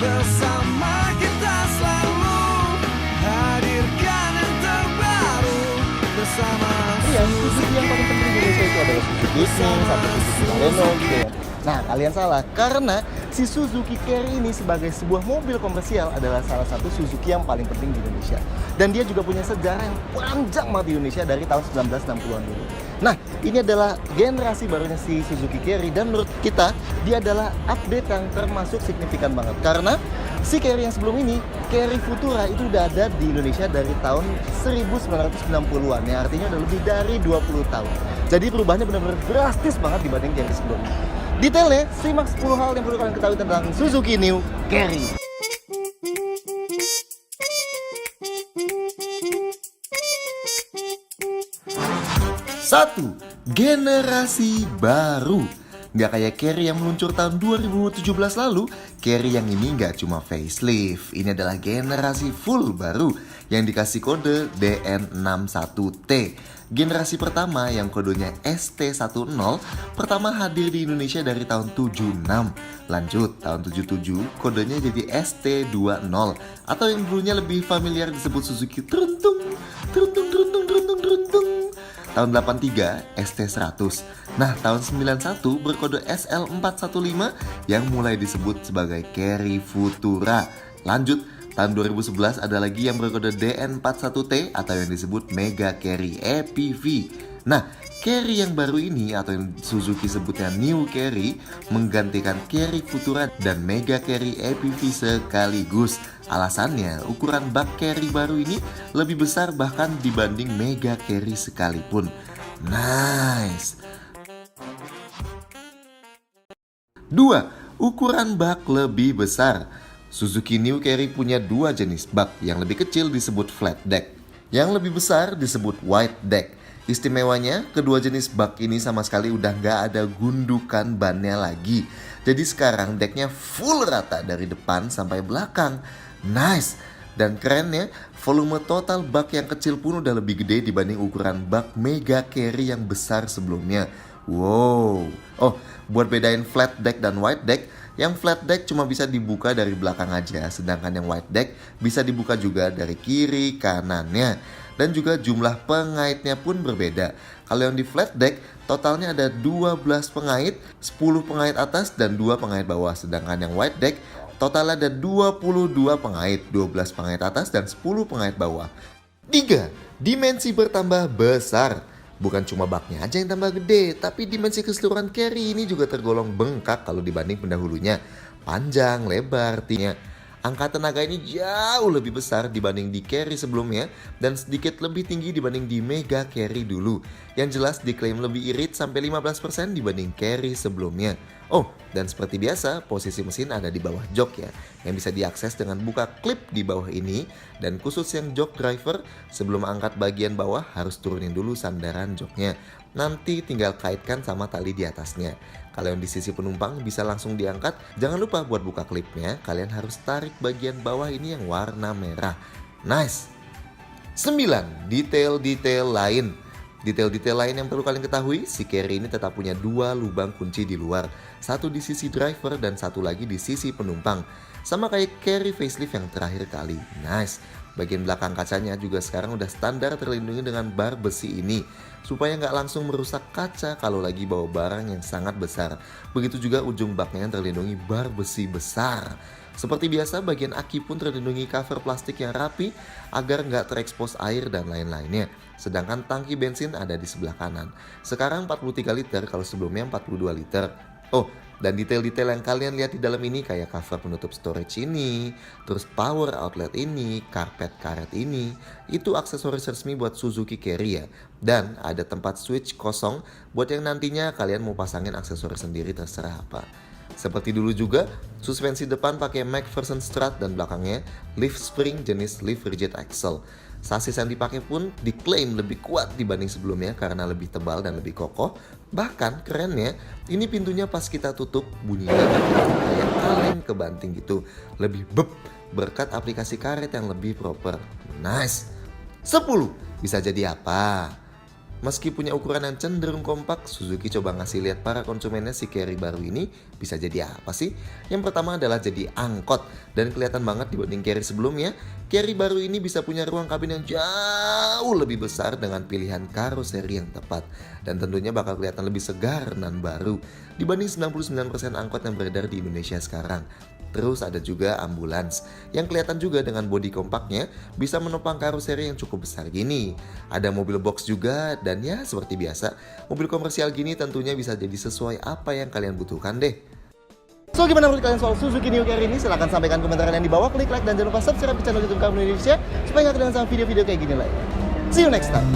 Bersama kita selalu hadirkan yang terbaru bersama. Iya, Suzuki yang paling penting di Indonesia itu adalah Suzuki Ignis, satu Suzuki Baleno gitu ya. Nah, kalian salah, karena si Suzuki Carry ini sebagai sebuah mobil komersial adalah salah satu Suzuki yang paling penting di Indonesia. Dan dia juga punya sejarah yang panjang banget di Indonesia dari tahun 1960-an dulu. Nah, ini adalah generasi barunya si Suzuki Carry dan menurut kita dia adalah update yang termasuk signifikan banget. Karena si Carry yang sebelum ini, Carry Futura itu udah ada di Indonesia dari tahun 1990-an ya, artinya udah lebih dari 20 tahun. Jadi perubahannya benar-benar drastis banget dibanding Carry sebelumnya. Detailnya, simak 10 hal yang perlu kalian ketahui tentang Suzuki New Carry. Satu, generasi baru. Nggak kayak Carry yang meluncur tahun 2017 lalu, Carry yang ini nggak cuma facelift. Ini adalah generasi full baru yang dikasih kode DN61T. Generasi pertama yang kodenya ST10 pertama hadir di Indonesia dari tahun 76. Lanjut, tahun 77 kodenya jadi ST20 atau yang dulunya lebih familiar disebut Suzuki Truntung. Tahun 83 ST100. Nah, tahun 91 berkode SL415 yang mulai disebut sebagai Carry Futura. Lanjut, tahun 2011 ada lagi yang berkode DN41T atau yang disebut Mega Carry EPV. Nah, Carry yang baru ini atau yang Suzuki sebutnya New Carry menggantikan Carry Futura dan Mega Carry EPV sekaligus. Alasannya, ukuran bak Carry baru ini lebih besar bahkan dibanding Mega Carry sekalipun. Nice. 2. Ukuran bak lebih besar. Suzuki New Carry punya dua jenis bak. Yang lebih kecil disebut flat deck, yang lebih besar disebut wide deck. Istimewanya, kedua jenis bak ini sama sekali udah gak ada gundukan bannya lagi. Jadi sekarang decknya full rata dari depan sampai belakang. Nice. Dan kerennya, volume total bak yang kecil pun udah lebih gede dibanding ukuran bak Mega Carry yang besar sebelumnya. Wow. Oh, buat bedain flat deck dan wide deck, yang flat deck cuma bisa dibuka dari belakang aja, sedangkan yang wide deck bisa dibuka juga dari kiri kanannya. Dan juga jumlah pengaitnya pun berbeda. Kalau yang di flat deck, totalnya ada 12 pengait, 10 pengait atas dan 2 pengait bawah. Sedangkan yang wide deck, total ada 22 pengait, 12 pengait atas dan 10 pengait bawah. 3. Dimensi bertambah besar. Bukan cuma baknya aja yang tambah gede, tapi dimensi keseluruhan Carry ini juga tergolong bengkak kalau dibanding pendahulunya. Panjang, lebar, tingginya. Angka tenaga ini jauh lebih besar dibanding di Carry sebelumnya dan sedikit lebih tinggi dibanding di Mega Carry dulu. Yang jelas diklaim lebih irit sampai 15% dibanding Carry sebelumnya. Oh, dan seperti biasa, posisi mesin ada di bawah jok ya, yang bisa diakses dengan buka klip di bawah ini. Dan khusus yang jok driver, sebelum angkat bagian bawah harus turunin dulu sandaran joknya. Nanti tinggal kaitkan sama tali di atasnya. Kalau yang di sisi penumpang bisa langsung diangkat. Jangan lupa buat buka klipnya, kalian harus tarik bagian bawah ini yang warna merah. Nice. 9. Detail-detail lain. Detail-detail lain yang perlu kalian ketahui, si Carry ini tetap punya 2 lubang kunci di luar. Satu di sisi driver dan satu lagi di sisi penumpang. Sama kayak Carry facelift yang terakhir kali. Nice. Bagian belakang kacanya juga sekarang udah standar terlindungi dengan bar besi ini, supaya nggak langsung merusak kaca kalau lagi bawa barang yang sangat besar. Begitu juga ujung baknya yang terlindungi bar besi besar. Seperti biasa, bagian aki pun terlindungi cover plastik yang rapi agar nggak terekspos air dan lain-lainnya. Sedangkan tangki bensin ada di sebelah kanan. Sekarang 43 liter kalau sebelumnya 42 liter. Oh, dan detail-detail yang kalian lihat di dalam ini kayak cover penutup storage ini, terus power outlet ini, karpet karet ini, itu aksesoris resmi buat Suzuki Carry ya. Dan ada tempat switch kosong buat yang nantinya kalian mau pasangin aksesoris sendiri terserah apa. Seperti dulu juga, suspensi depan pakai McPherson strut dan belakangnya lift spring jenis lift rigid axle. Sasis yang dipakai pun diklaim lebih kuat dibanding sebelumnya karena lebih tebal dan lebih kokoh. Bahkan kerennya, ini pintunya pas kita tutup bunyinya kayak kaleng kebanting gitu. Lebih bep berkat aplikasi karet yang lebih proper. Nice. 10. Bisa jadi apa? Meski punya ukuran yang cenderung kompak, Suzuki coba ngasih lihat para konsumennya si Carry baru ini bisa jadi apa sih? Yang pertama adalah jadi angkot, dan kelihatan banget dibanding Carry sebelumnya. Carry baru ini bisa punya ruang kabin yang jauh lebih besar dengan pilihan karoseri yang tepat, dan tentunya bakal kelihatan lebih segar dan baru dibanding 99% angkot yang beredar di Indonesia sekarang. Terus ada juga ambulans yang kelihatan juga dengan bodi kompaknya bisa menopang karoseri yang cukup besar gini. Ada mobil box juga, dan ya seperti biasa, mobil komersial gini tentunya bisa jadi sesuai apa yang kalian butuhkan deh. So gimana menurut kalian soal Suzuki New Carry ini? Silahkan sampaikan komentar kalian di bawah, klik like dan jangan lupa subscribe channel YouTube Kamu Indonesia supaya nggak ketinggalan sama video-video kayak gini lainnya. See you next time.